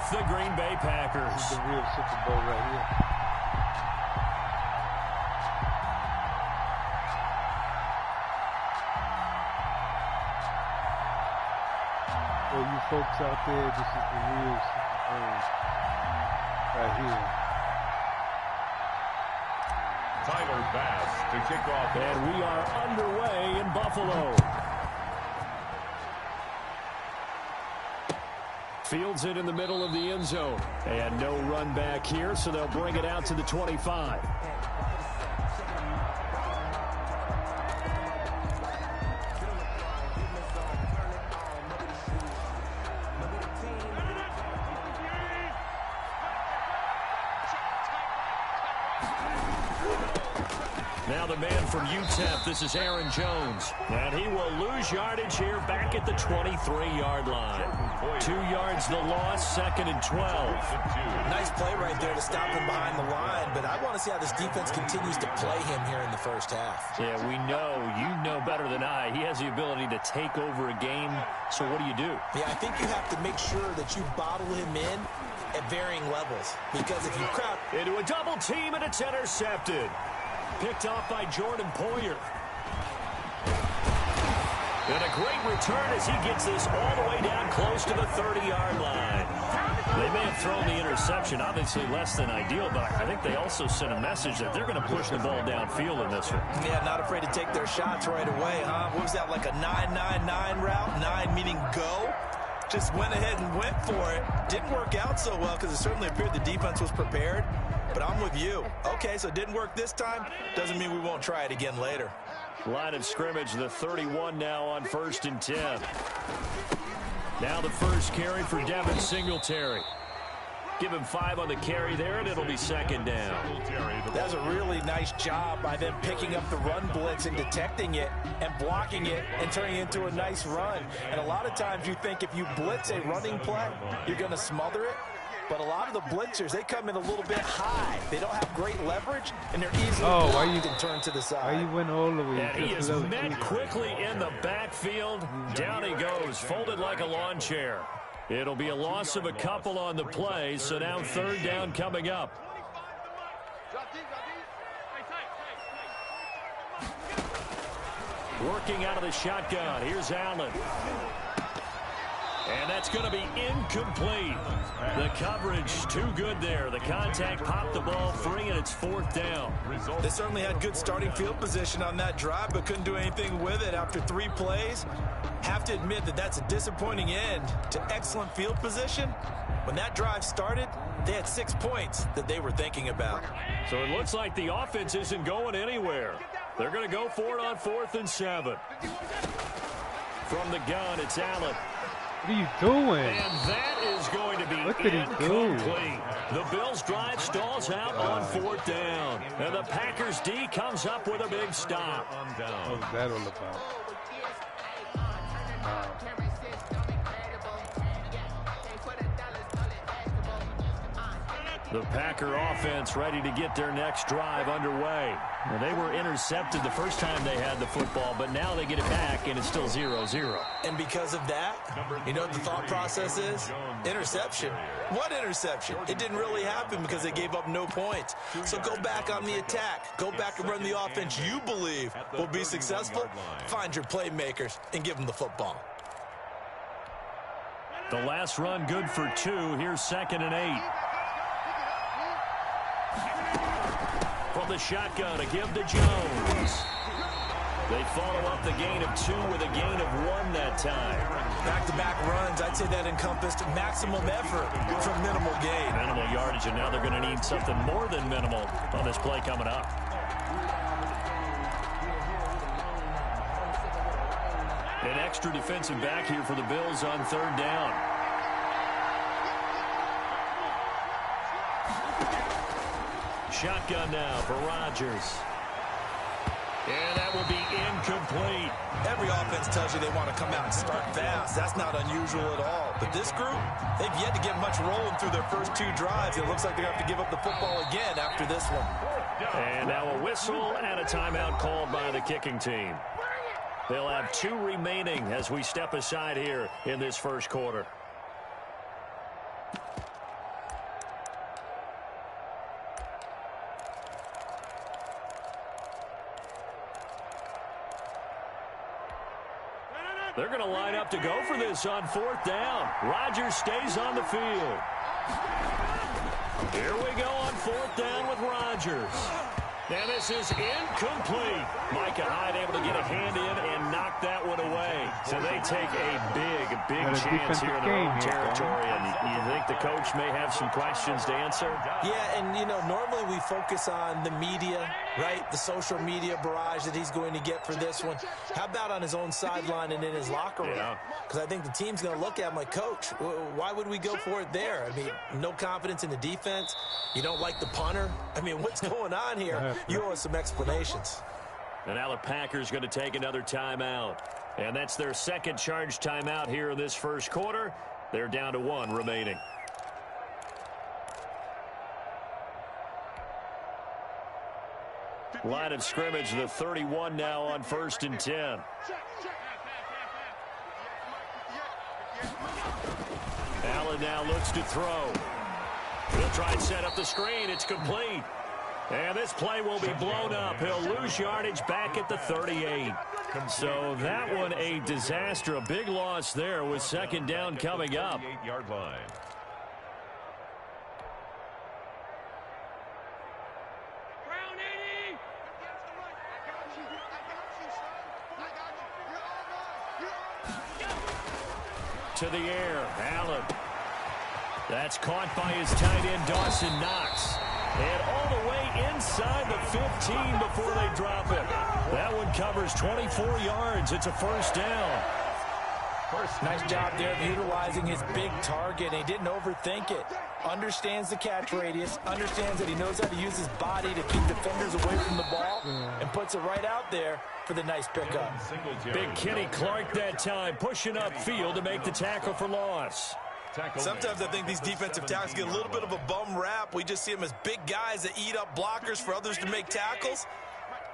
with the Green Bay Packers. This is the real Super Bowl right here. For you folks out there, this is the real Super Bowl right here. Tyler Bass to kick off. And we are underway in Buffalo. Fields it in the middle of the end zone. And no run back here, so they'll bring it out to the 25. Now the man from UTEP, this is Aaron Jones. And he will lose yardage here back at the 23-yard line. 2 yards the loss, 2nd and 12. Nice play right there to stop him behind the line, but I want to see how this defense continues to play him here in the first half. Yeah, we know, you know better than I, he has the ability to take over a game, so what do you do? Yeah, I think you have to make sure that you bottle him in at varying levels, because if you crowd into a double team and it's intercepted. Picked off by Jordan Poyer. And a great return as he gets this all the way down close to the 30-yard line. They may have thrown the interception, obviously less than ideal, but I think they also sent a message that they're going to push the ball downfield in this one. Yeah, not afraid to take their shots right away, huh? What was that, like a 9-9-9 route? 9 meaning go? Just went ahead and went for it. Didn't work out so well because it certainly appeared the defense was prepared. But I'm with you. Okay, so it didn't work this time. Doesn't mean we won't try it again later. Line of scrimmage, the 31 now on 1st and 10. Now the first carry for Devin Singletary. Give him 5 on the carry there, and it'll be 2nd down. That's a really nice job by them picking up the run blitz and detecting it and blocking it and turning it into a nice run. And a lot of times you think if you blitz a running play, you're going to smother it. But a lot of the blitzers, they come in a little bit high. They don't have great leverage, and they're easily blocked and turned to the side. Why you went all the way? And he is met quickly in the backfield. Down he goes, folded like a lawn chair. It'll be a loss of a couple on the play, so now 3rd down coming up. Working out of the shotgun. Here's Allen. And that's going to be incomplete. The coverage too good there. The contact popped the ball free, and it's 4th down. They certainly had good starting field position on that drive, but couldn't do anything with it after 3 plays. Have to admit that that's a disappointing end to excellent field position. When that drive started, they had 6 points that they were thinking about. So it looks like the offense isn't going anywhere. They're going to go for it on 4th and 7. From the gun, it's Allen. What are you doing? And that is going to be incomplete. The Bills' drive stalls out on 4th down. And the Packers' D comes up with a big stop. What was that all about? The Packer offense ready to get their next drive underway. And they were intercepted the first time they had the football, but now they get it back, and it's still 0-0. And because of that, you know what the thought process is? Interception. What interception? It didn't really happen because they gave up no points. So go back on the attack. Go back and run the offense you believe will be successful. Find your playmakers and give them the football. The last run good for 2. Here's 2nd and 8. From the shotgun, a give to Jones. They follow up the gain of 2 with a gain of 1 that time. Back-to-back runs, I'd say that encompassed maximum effort from minimal gain. Minimal yardage, and now they're going to need something more than minimal on this play coming up. An extra defensive back here for the Bills on 3rd down. Shotgun now for Rodgers. And that will be incomplete. Every offense tells you they want to come out and start fast. That's not unusual at all. But this group, they've yet to get much rolling through their first 2 drives. It looks like they're going to have to give up the football again after this one. And now a whistle and a timeout called by the kicking team. They'll have 2 remaining as we step aside here in this first quarter. They're going to line up to go for this on 4th down. Rodgers stays on the field. Here we go on 4th down with Rodgers. And this is incomplete. Micah Hyde able to get a hand in and knock that one away. So they take a big chance here in their own territory. And you think the coach may have some questions to answer? Yeah, and, you know, normally we focus on the media, right? The social media barrage that he's going to get for this one. How about on his own sideline and in his locker room? Because I think the team's going to look at him like, Coach, why would we go for it there? I mean, no confidence in the defense. You don't like the punter. I mean, what's going on here? You owe us some explanations. And now the Packers going to take another timeout. And that's their second charge timeout here in this first quarter. They're down to 1 remaining. Line of scrimmage, the 31 now on 1st and 10. Allen now looks to throw. He'll try and set up the screen. It's complete. And this play will be blown up. He'll lose yardage back at the 38. So that one a disaster. A big loss there with 2nd down coming up. 38-yard line. To the air, Allen. That's caught by his tight end, Dawson Knox. And all the way inside the 15 before they drop it. That one covers 24 yards. It's a 1st down. Nice job there of utilizing his big target. He didn't overthink it. Understands the catch radius. Understands that he knows how to use his body to keep defenders away from the ball. And puts it right out there for the nice pickup. Big Kenny Clark that time, pushing upfield to make the tackle for loss. Sometimes I think these defensive tackles get a little bit of a bum rap. We just see them as big guys that eat up blockers for others to make tackles.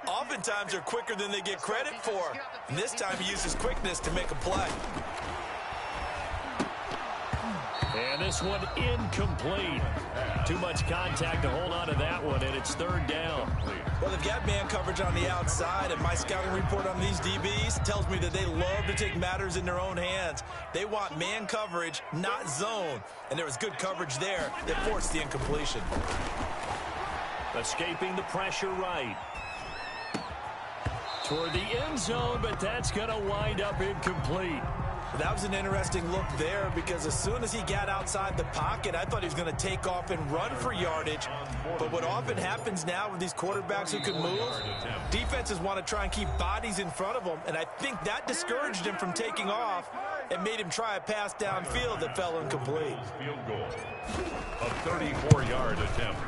Oftentimes they're quicker than they get credit for. And this time he uses quickness to make a play. And this one incomplete. Too much contact to hold on to that one, and it's 3rd down. Well, they've got man coverage on the outside, and my scouting report on these DBs tells me that they love to take matters in their own hands. They want man coverage, not zone. And there was good coverage there that forced the incompletion. Escaping the pressure right. Toward the end zone, but that's going to wind up incomplete. That was an interesting look there because as soon as he got outside the pocket, I thought he was going to take off and run for yardage. But what often happens now with these quarterbacks who can move, defenses want to try and keep bodies in front of them, and I think that discouraged him from taking off and made him try a pass downfield that fell incomplete. Field goal. A 34-yard attempt.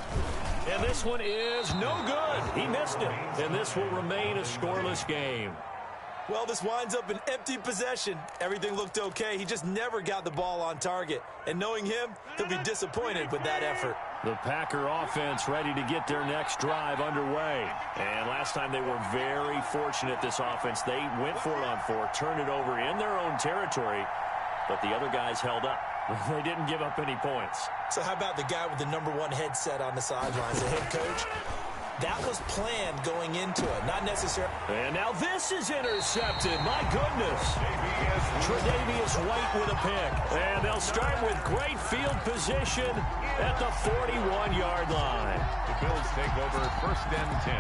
And this one is no good. He missed it. And this will remain a scoreless game. Well, this winds up an empty possession. Everything looked okay. He just never got the ball on target. And knowing him, he'll be disappointed with that effort. The Packer offense ready to get their next drive underway. And last time they were very fortunate, this offense. They went for it on 4, turned it over in their own territory, but the other guys held up. They didn't give up any points. So how about the guy with the #1 headset on the sidelines, the head coach? That was planned going into it, not necessarily. And now this is intercepted. My goodness. Tre'Davious White with a pick. And they'll start with great field position at the 41-yard line. The Bills take over 1st and 10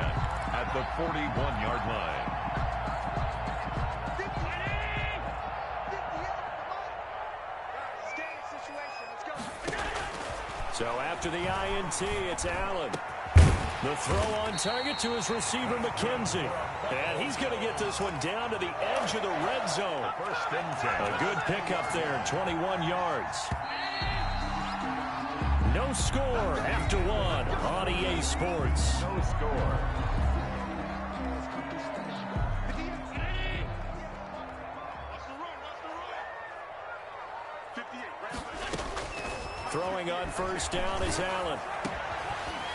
at the 41-yard line. So after the INT, it's Allen. The throw on target to his receiver, McKenzie. And he's going to get this one down to the edge of the red zone. 1st and 10. A good pickup there, 21 yards. No score after 1 on EA Sports. No score. Throwing on 1st down is Allen.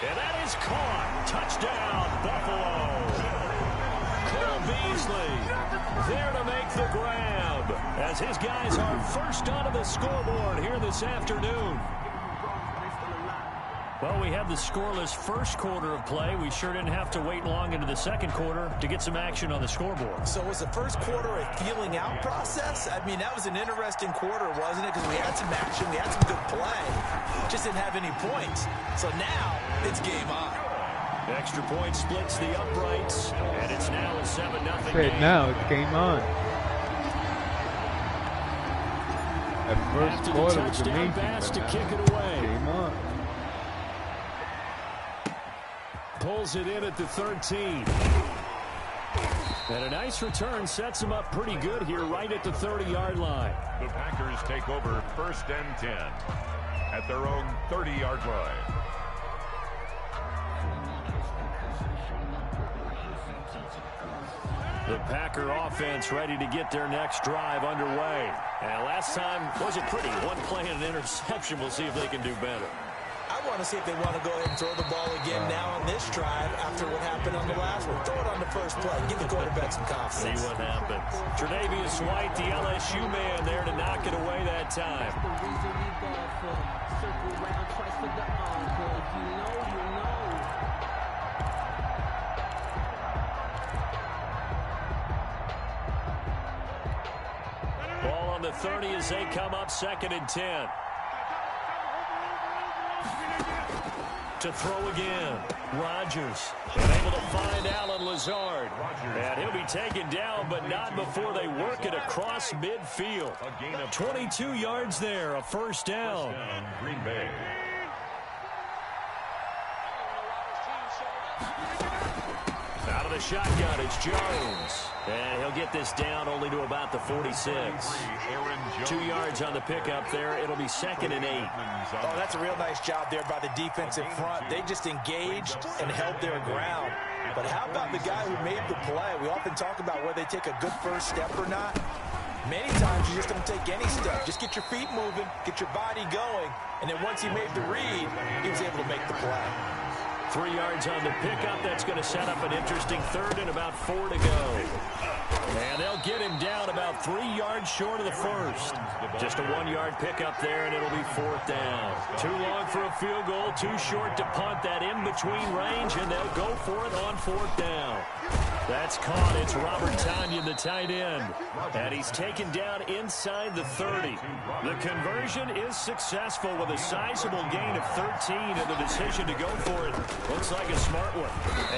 And that is caught. Touchdown, Buffalo. Cole Beasley there to make the grab as his guys are first onto the scoreboard here this afternoon. Well, we had the scoreless first quarter of play. We sure didn't have to wait long into the second quarter to get some action on the scoreboard. So was the first quarter a feeling out process? I mean, that was an interesting quarter, wasn't it? Because we had some action, we had some good play. Just didn't have any points. So now it's game on. Extra point splits the uprights, and it's now a 7-0 game. Now it's game on. That first quarter was amazing. Pass to kick it away. Game on. Pulls it in at the 13. And a nice return sets him up pretty good here right at the 30-yard line. The Packers take over 1st and 10 at their own 30-yard line. The Packer offense ready to get their next drive underway. And last time wasn't pretty. One play and an interception. We'll see if they can do better. I want to see if they want to go ahead and throw the ball again now on this drive after what happened on the last one. Throw it on the first play. Give the quarterback some confidence. See what happens. Tre'Davious White, the LSU man, there to knock it away that time. Ball on the 30 as they come up 2nd and 10. To throw again. Rodgers able to find Allen Lazard. And he'll be taken down, but not before they work it across midfield. 22 yards there, a first down. Green Bay. Out of the shotgun, it's Jones. And he'll get this down only to about the 46. 2 yards on the pickup there. It'll be 2nd and 8. Oh, that's a real nice job there by the defensive front. They just engaged and held their ground. But how about the guy who made the play? We often talk about whether they take a good first step or not. Many times you just don't take any step. Just get your feet moving, get your body going, and then once he made the read, he was able to make the play. 3 yards on the pickup. That's going to set up an interesting 3rd and about 4 to go. And they'll get him down about 3 yards short of the first. Just a 1-yard pickup there, and it'll be 4th down. Too long for a field goal, too short to punt. That in-between range, and they'll go for it on 4th down. That's caught. It's Robert Tonyan, the tight end. And he's taken down inside the 30. The conversion is successful with a sizable gain of 13, and the decision to go for it looks like a smart one.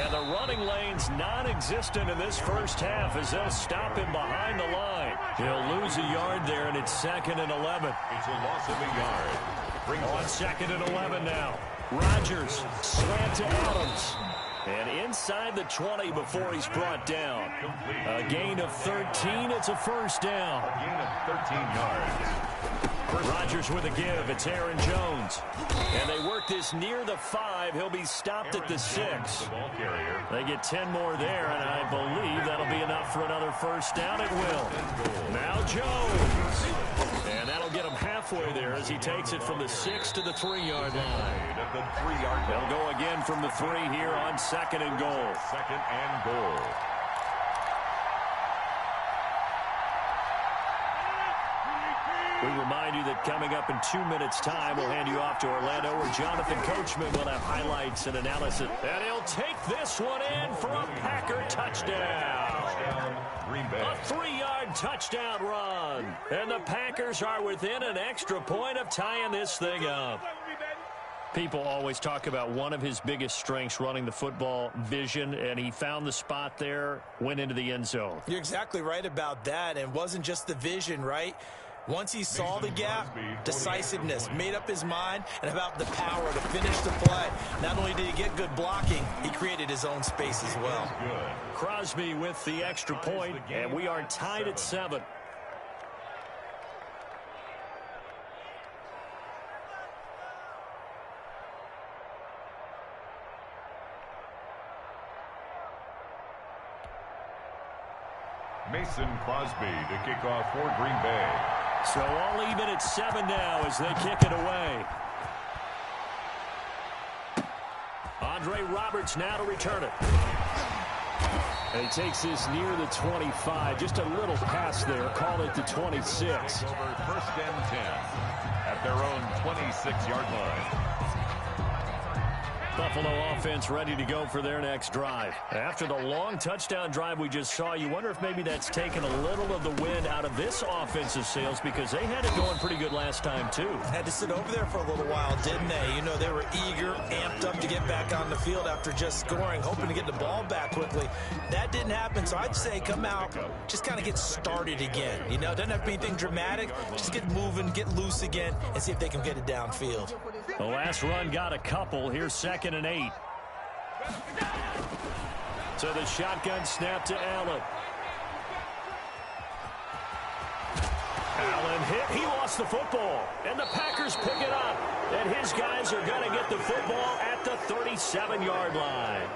And the running lane's non-existent in this first half as they'll stop him behind the line. He'll lose a yard there, and it's 2nd and 11. It's a loss of a yard. On 2nd and 11 now. Rodgers, slant to Adams. And inside the 20 before he's brought down. A gain of 13. It's a first down. A gain of 13 yards. Rodgers with a give. It's Aaron Jones. And they work this near the 5. He'll be stopped at the 6. They get 10 more there, and I believe that'll be enough for another first down. It will. Now Jones. And that'll get him halfway there as he takes it from the 6 to the 3-yard line. They'll go again from the 3 here on 2nd and goal. 2nd and goal. We remind you that coming up in 2 minutes' time, we'll hand you off to Orlando, where Jonathan Coachman will have highlights and analysis. And he'll take this one in for a Packer touchdown. A 3-yard touchdown run. And the Packers are within an extra point of tying this thing up. People always talk about one of his biggest strengths running the football, vision, and he found the spot there, went into the end zone. You're exactly right about that, and it wasn't just the vision, right? Once he saw the gap, decisiveness, made up his mind, and about the power to finish the play. Not only did he get good blocking, he created his own space as well. Crosby with the extra point, and we are tied at 7. Mason Crosby to kick off for Green Bay. So all even at 7 now as they kick it away. Andre Roberts now to return it. And he takes this near the 25. Just a little pass there. Call it the 26. Over 1st and 10 at their own 26-yard line. Buffalo offense ready to go for their next drive. After the long touchdown drive we just saw, you wonder if maybe that's taken a little of the wind out of this offensive sails, because they had it going pretty good last time too. Had to sit over there for a little while, didn't they? You know, they were eager, amped up to get back on the field after just scoring, hoping to get the ball back quickly. That didn't happen, so I'd say come out, just kind of get started again. You know, doesn't have to be anything dramatic. Just get moving, get loose again, and see if they can get it downfield. The last run got a couple. Here's 2nd and 8. So the shotgun snap to Allen. Allen hit. He lost the football. And the Packers pick it up. And his guys are going to get the football at the 37-yard line.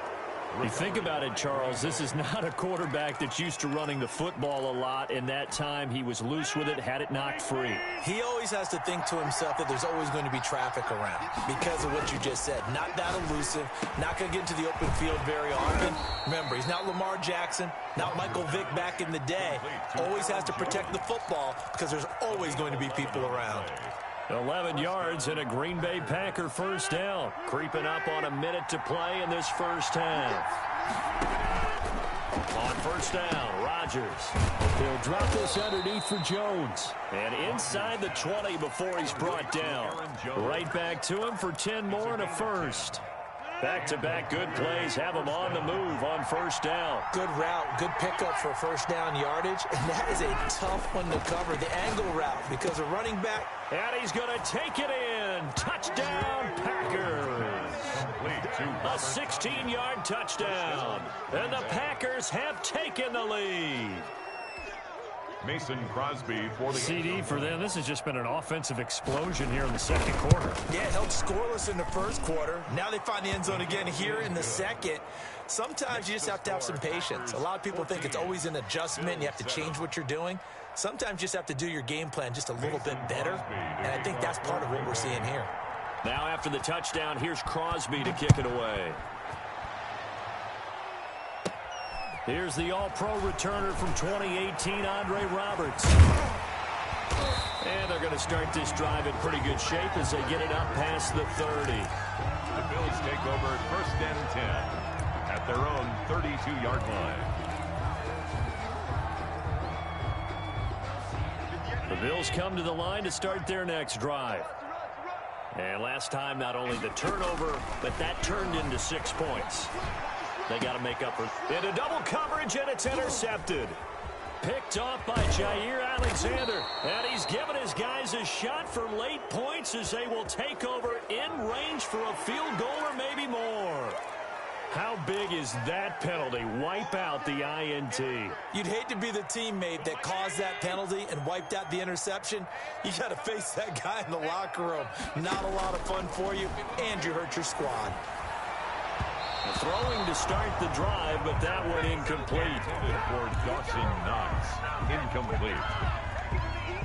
You think about it, Charles, this is not a quarterback that's used to running the football a lot. In that time, he was loose with it, had it knocked free. He always has to think to himself that there's always going to be traffic around because of what you just said. Not that elusive, not going to get into the open field very often. Remember, he's not Lamar Jackson, not Michael Vick back in the day. Always has to protect the football because there's always going to be people around. 11 yards and a Green Bay Packer first down. Creeping up on a minute to play in this first half. On first down, Rodgers. He'll drop this underneath for Jones. And inside the 20 before he's brought down. Right back to him for 10 more and a first. Back-to-back good plays have him on the move on first down. Good route, good pickup for first down yardage, and that is a tough one to cover, the angle route, because a running back. And he's going to take it in. Touchdown, Packers. A 16-yard touchdown. And the Packers have taken the lead. Mason Crosby for the CD for them. This has just been an offensive explosion here in the second quarter. Yeah, held scoreless in the first quarter. Now they find the end zone again here in the second. Sometimes you just have to have some patience. A lot of people think it's always an adjustment. You have to change what you're doing. Sometimes you just have to do your game plan just a little bit better. And I think that's part of what we're seeing here. Now after the touchdown, here's Crosby to kick it away. Here's the all-pro returner from 2018, Andre Roberts. And they're going to start this drive in pretty good shape as they get it up past the 30. The Bills take over 1st and 10 at their own 32-yard line. The Bills come to the line to start their next drive. And last time, not only the turnover, but that turned into 6 points. They got to make up for it. Into double coverage, and it's intercepted. Picked off by Jair Alexander. And he's given his guys a shot for late points as they will take over in range for a field goal or maybe more. How big is that penalty? Wipe out the INT. You'd hate to be the teammate that caused that penalty and wiped out the interception. You got to face that guy in the locker room. Not a lot of fun for you, and you hurt your squad. Throwing to start the drive, but that one incomplete. For Dawson Knox, incomplete.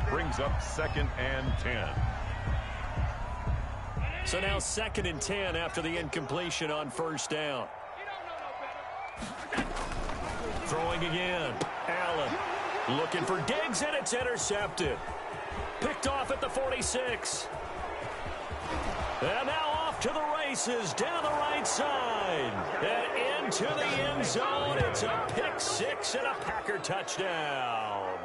Brings up 2nd and 10. So now 2nd and 10 after the incompletion on first down. Throwing again. Allen looking for Diggs, and it's intercepted. Picked off at the 46. And now off to the races, down the right side. And into the end zone. It's a pick six and a Packer touchdown.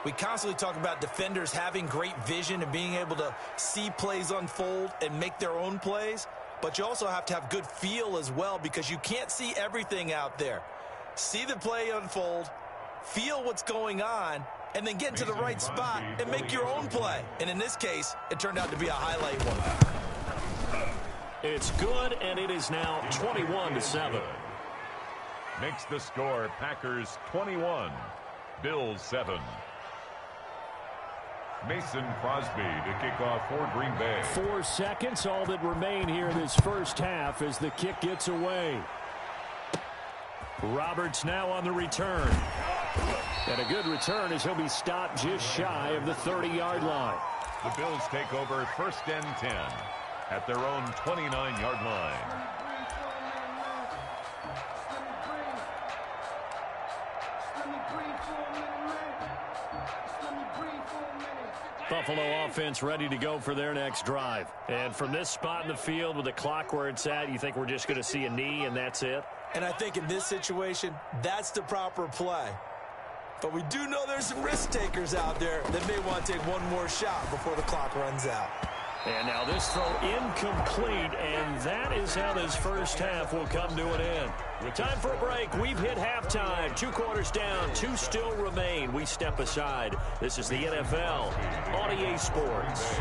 We constantly talk about defenders having great vision and being able to see plays unfold and make their own plays. But you also have to have good feel as well, because you can't see everything out there. See the play unfold, feel what's going on, and then get into the right spot and make your own play. And in this case, it turned out to be a highlight one. It's good, and it is now 21-7. Makes the score Packers 21, Bills 7. Mason Crosby to kick off for Green Bay. 4 seconds, all that remain here in this first half as the kick gets away. Roberts now on the return. And a good return as he'll be stopped just shy of the 30-yard line. The Bills take over 1st and 10 at their own 29-yard line. Buffalo offense ready to go for their next drive. And from this spot in the field with the clock where it's at, you think we're just going to see a knee and that's it? And I think in this situation, that's the proper play. But we do know there's some risk takers out there that may want to take one more shot before the clock runs out. And now this throw incomplete, and that is how this first half will come to an end. Time for a break. We've hit halftime. 2 quarters down, 2 still remain. We step aside. This is the NFL on EA Sports.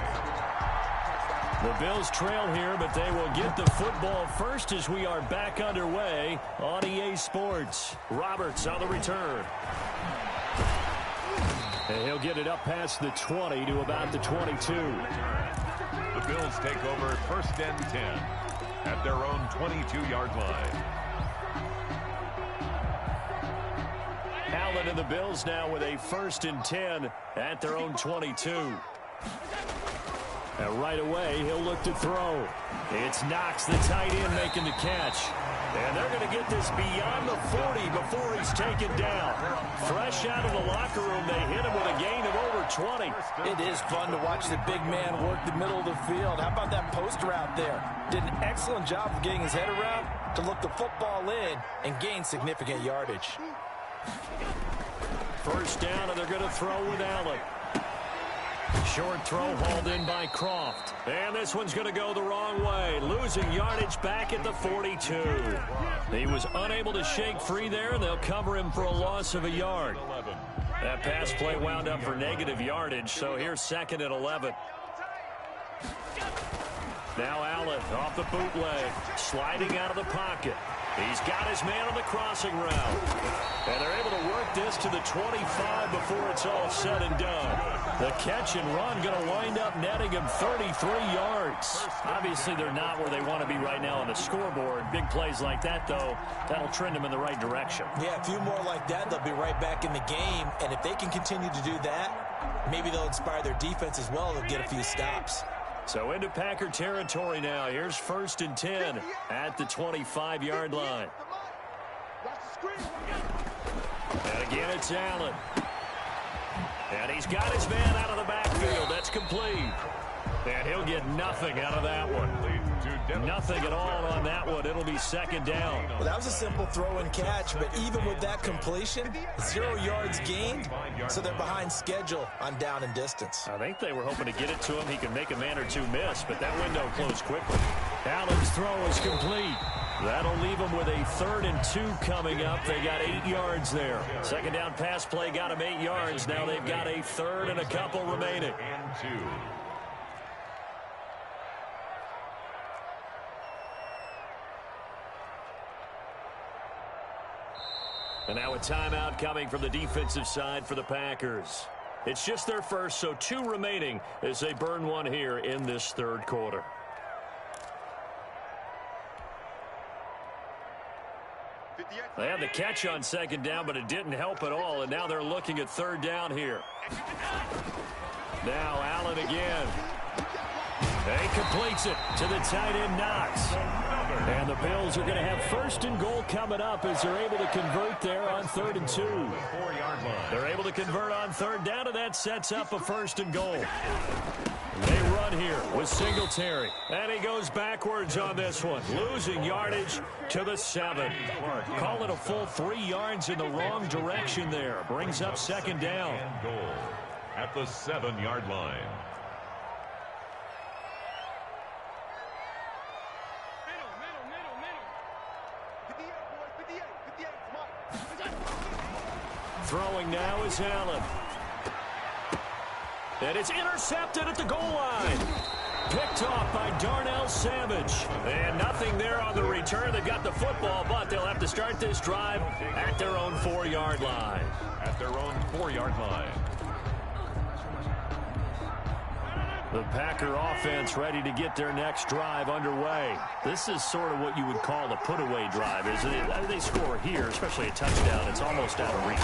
The Bills trail here, but they will get the football first as we are back underway on EA Sports. Roberts on the return. And he'll get it up past the 20 to about the 22. The Bills take over 1st and 10 at their own 22-yard line. Allen and the Bills now with a 1st and 10 at their own 22. And right away, he'll look to throw. It's Knox, the tight end, making the catch. And they're going to get this beyond the 40 before he's taken down. Fresh out of the locker room, they hit him with a gain of over 20. It is fun to watch the big man work the middle of the field. How about that post route there? Did an excellent job of getting his head around to look the football in and gain significant yardage. First down, and they're going to throw with Allen. Short throw hauled in by Croft. And this one's going to go the wrong way. Losing yardage back at the 42. He was unable to shake free there, and they'll cover him for a loss of a yard. That pass play wound up for negative yardage, so here's 2nd and 11. Now Allen off the bootleg, sliding out of the pocket. He's got his man on the crossing route. And they're able to work this to the 25 before it's all said and done. The catch and run going to wind up netting him 33 yards. Obviously, they're not where they want to be right now on the scoreboard. Big plays like that, though, that'll trend them in the right direction. Yeah, a few more like that, they'll be right back in the game. And if they can continue to do that, maybe they'll inspire their defense as well to get a few stops. So into Packer territory now. Here's 1st and 10 at the 25-yard line. And again, it's Allen. And he's got his man out of the backfield. That's complete. And he'll get nothing out of that one. Nothing at all on that one. It'll be 2nd down. Well, that was a simple throw and catch, but even with that completion, 0 yards gained, so they're behind schedule on down and distance. I think they were hoping to get it to him. He could make a man or two miss, but that window closed quickly. Allen's throw is complete. That'll leave them with a 3rd and 2 coming up. They got 8 yards there. 2nd down pass play got them 8 yards. Now they've got a 3rd and a couple remaining. And now a timeout coming from the defensive side for the Packers. It's just their first, so 2 remaining as they burn one here in this 3rd quarter. They had the catch on 2nd down, but it didn't help at all, and now they're looking at 3rd down here. Now Allen again. He completes it to the tight end, Knox. And the Bills are going to have 1st and goal coming up as they're able to convert there on 3rd and 2. They're able to convert on 3rd down, and that sets up a 1st and goal. They run here with Singletary, and he goes backwards on this one, losing yardage to the 7. Call it a full 3 yards in the wrong direction there. Brings up 2nd down. Goal at the 7-yard line. Throwing now is Allen. And it's intercepted at the goal line. Picked off by Darnell Savage. And nothing there on the return. They got the football, but they'll have to start this drive at their own 4-yard line. At their own 4-yard line. The Packer offense ready to get their next drive underway. This is sort of what you would call a put-away drive, isn't it? They score here, especially a touchdown. It's almost out of reach.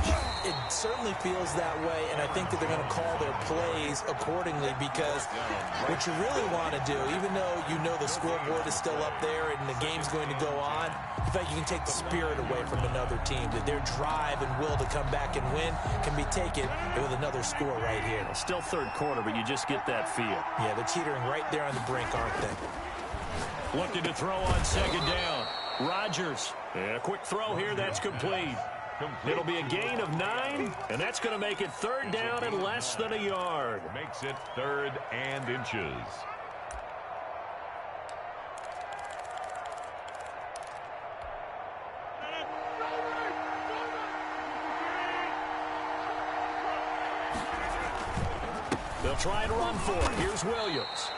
It certainly feels that way, and I think that they're going to call their plays accordingly because what you really want to do, even though you know the scoreboard is still up there and the game's going to go on, I feel like you can take the spirit away from another team, that their drive and will to come back and win can be taken with another score right here. Still third quarter, but you just get that feel. Yeah, they're teetering right there on the brink, aren't they? Looking to throw on second down. Rodgers. And a quick throw here, that's complete. It'll be a gain of 9, and that's going to make it third down and less than a yard. Makes it 3rd and inches. They'll try and run for it. Here's Williams.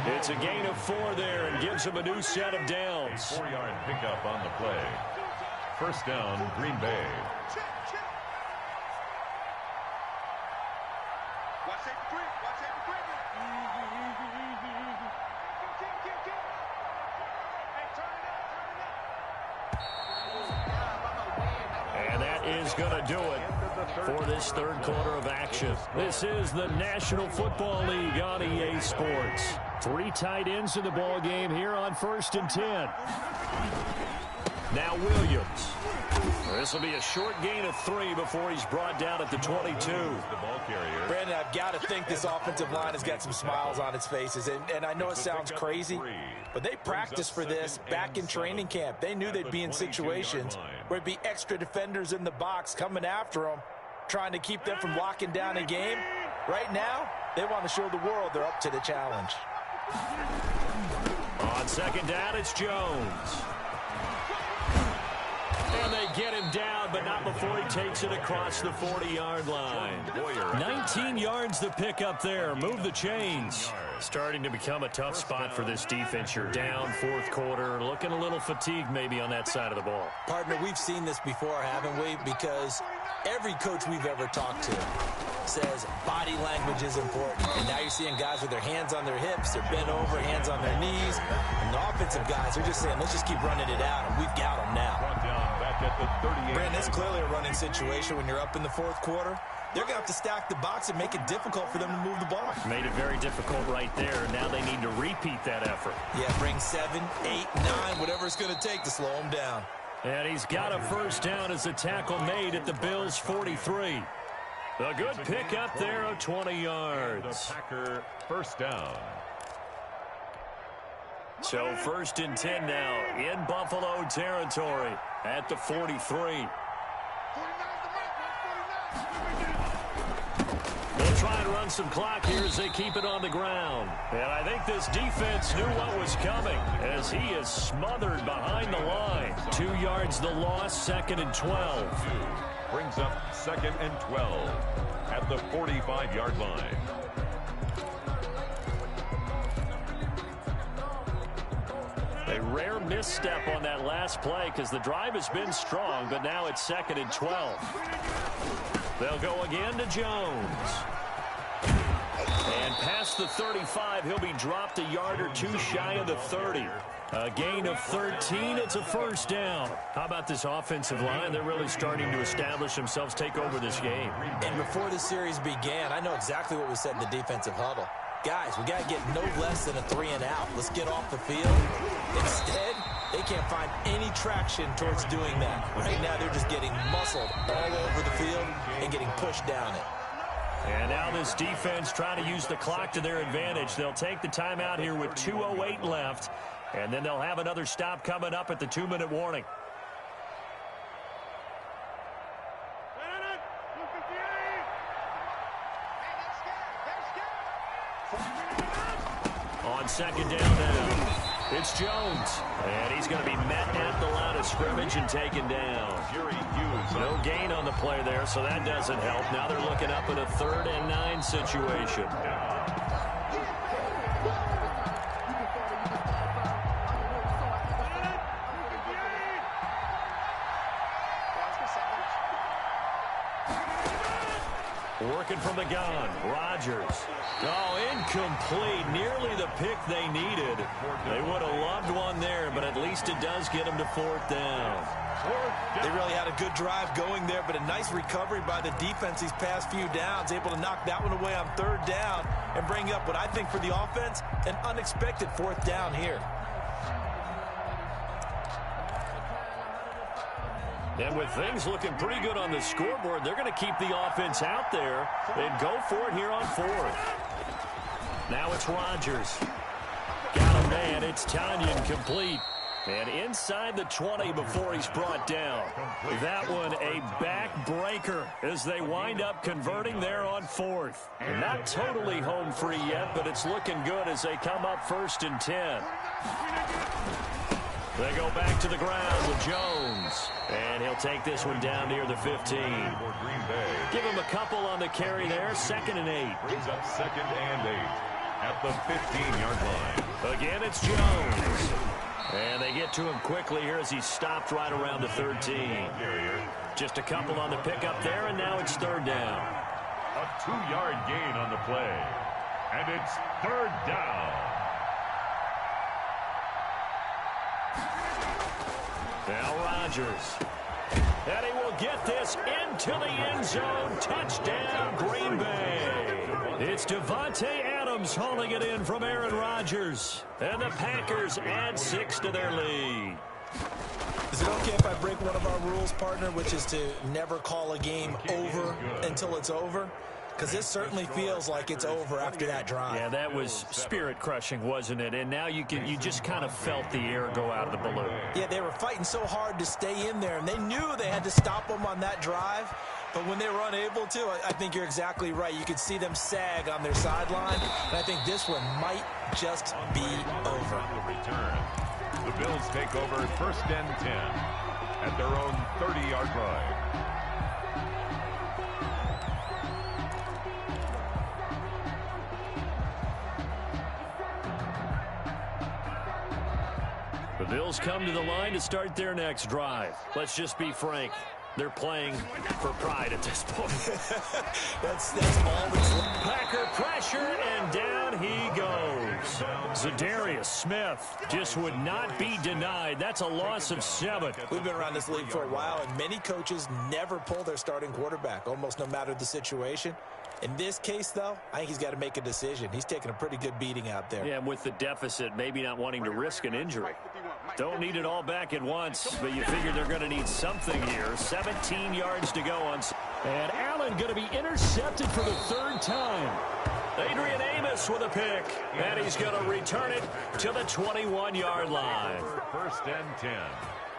It's a gain of 4 there and gives them a new set of downs. 4-yard pickup on the play. First down, Green Bay. And that is going to do it for this third quarter of action. This is the National Football League on EA Sports. 3 tight ends in the ball game here on 1st and 10. Now Williams. This will be a short gain of 3 before he's brought down at the 22. The ball carrier. Brandon, I've got to think this offensive line has got some smiles on its faces. And I know it sounds crazy, but they practiced for this back in training camp. They knew they'd be in situations where it'd be extra defenders in the box coming after them, trying to keep them from locking down a game. Right now, they want to show the world they're up to the challenge. On second down, it's Jones. And they get him down, but not before he takes it across the 40-yard line. 19 yards to pick up there. Move the chains. Starting to become a tough spot for this defense. You're down 4th quarter. Looking a little fatigued maybe on that side of the ball. Partner, we've seen this before, haven't we? Because every coach we've ever talked to says body language is important. And now you're seeing guys with their hands on their hips, they're bent over, hands on their knees. And the offensive guys are just saying, let's just keep running it out, and we've got them now. Back at the 38. Brandon, it's clearly a running situation when you're up in the 4th quarter. They're going to have to stack the box and make it difficult for them to move the ball. Made it very difficult right there. Now they need to repeat that effort. Yeah, bring 7, 8, 9, whatever it's going to take to slow them down. And he's got a first down as a tackle made at the Bills' 43. A good pickup there of 20 yards. The Packer first down. So 1st and 10 now in Buffalo territory at the 43. They'll try and run some clock here as they keep it on the ground. And I think this defense knew what was coming as he is smothered behind the line. 2 yards the loss, 2nd and 12. Brings up 2nd and 12 at the 45-yard line. A rare misstep on that last play because the drive has been strong, but now it's 2nd and 12. They'll go again to Jones. And past the 35, he'll be dropped a yard or 2 shy of the 30. A gain of 13, it's a first down. How about this offensive line? They're really starting to establish themselves, take over this game. And before the series began, I know exactly what was said in the defensive huddle. Guys, we got to get no less than a 3 and out. Let's get off the field. Instead, they can't find any traction towards doing that. Right now, they're just getting muscled all over the field and getting pushed down it. And now this defense trying to use the clock to their advantage. They'll take the timeout here with 2:08 left, and then they'll have another stop coming up at the 2-minute warning. On second down now, it's Jones. And he's going to be met at the line of scrimmage and taken down. No gain on the play there, so that doesn't help. Now they're looking up at a 3rd and 9 situation. Working from the gun, Rodgers. Oh, incomplete. Nearly the pick they needed. They would have loved one there, but at least it does get them to 4th down. They really had a good drive going there, but a nice recovery by the defense these past few downs, able to knock that one away on 3rd down and bring up what I think for the offense, an unexpected 4th down here. And with things looking pretty good on the scoreboard, they're going to keep the offense out there and go for it here on 4th. Now it's Rodgers. Got a man. It's Tanyan complete. And inside the 20 before he's brought down. That one a backbreaker as they wind up converting there on 4th. And not totally home free yet, but it's looking good as they come up 1st and 10. They go back to the ground with Jones. And he'll take this one down near the 15. Give him a couple on the carry there. 2nd and 8. Brings up 2nd and 8 at the 15-yard line. Again, it's Jones. And they get to him quickly here as he's stopped right around the 13. Just a couple on the pickup there, and now it's 3rd down. A 2-yard gain on the play. And it's 3rd down. Now Rodgers. And he will get this into the end zone. Touchdown, Green Bay. It's Devontae Adams hauling it in from Aaron Rodgers. And the Packers add 6 to their lead. Is it okay if I break one of our rules, partner, which is to never call a game over until it's over? Because this certainly feels like it's over after that drive. Yeah, that was spirit-crushing, wasn't it? And now you just kind of felt the air go out of the balloon. Yeah, they were fighting so hard to stay in there, and they knew they had to stop them on that drive. But when they were unable to, I think you're exactly right. You could see them sag on their sideline, and I think this one might just be over. Return. The Bills take over 1st and 10 at their own 30-yard line. The Bills come to the line to start their next drive. Let's just be frank. They're playing for pride at this point. that's all that's left. Packer pressure, and down he goes. Zadarius Smith just would not be denied. That's a loss of 7. We've been around this league for a while, and many coaches never pull their starting quarterback, almost no matter the situation. In this case, though, I think he's got to make a decision. He's taking a pretty good beating out there. Yeah, and with the deficit, maybe not wanting to risk an injury. Don't need it all back at once, but you figure they're going to need something here. 17 yards to go on. And Allen going to be intercepted for the 3rd time. Adrian Amos with a pick, and he's going to return it to the 21-yard line. 1st and 10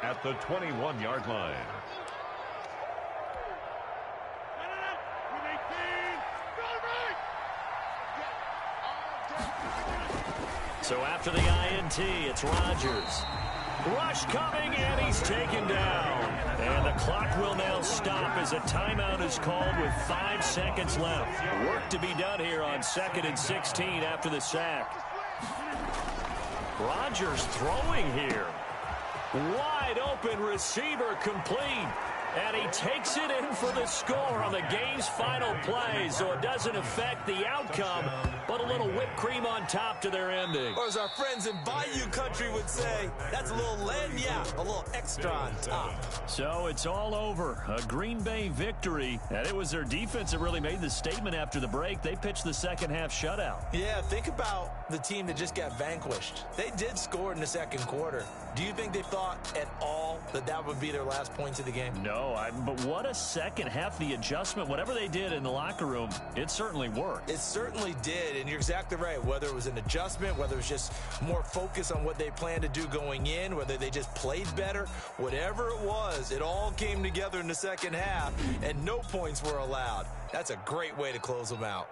at the 21-yard line. So after the INT, it's Rodgers. Rush coming, and he's taken down. And the clock will now stop as a timeout is called with 5 seconds left. Work to be done here on 2nd and 16 after the sack. Rodgers throwing here. Wide open receiver complete. And he takes it in for the score on the game's final play, so it doesn't affect the outcome, but a little whipped cream on top to their ending. Or as our friends in Bayou Country would say, that's a little lagniappe, a little extra on top. So it's all over. A Green Bay victory, and it was their defense that really made the statement after the break. They pitched the second-half shutout. Yeah, think about the team that just got vanquished. They did score in the 2nd quarter. Do you think they thought at all that that would be their last points of the game? No, but what a second half. The adjustment, whatever they did in the locker room, it certainly worked. It certainly did, and you're exactly right. Whether it was an adjustment, whether it was just more focus on what they planned to do going in, whether they just played better, whatever it was, it all came together in the 2nd half, and no points were allowed. That's a great way to close them out.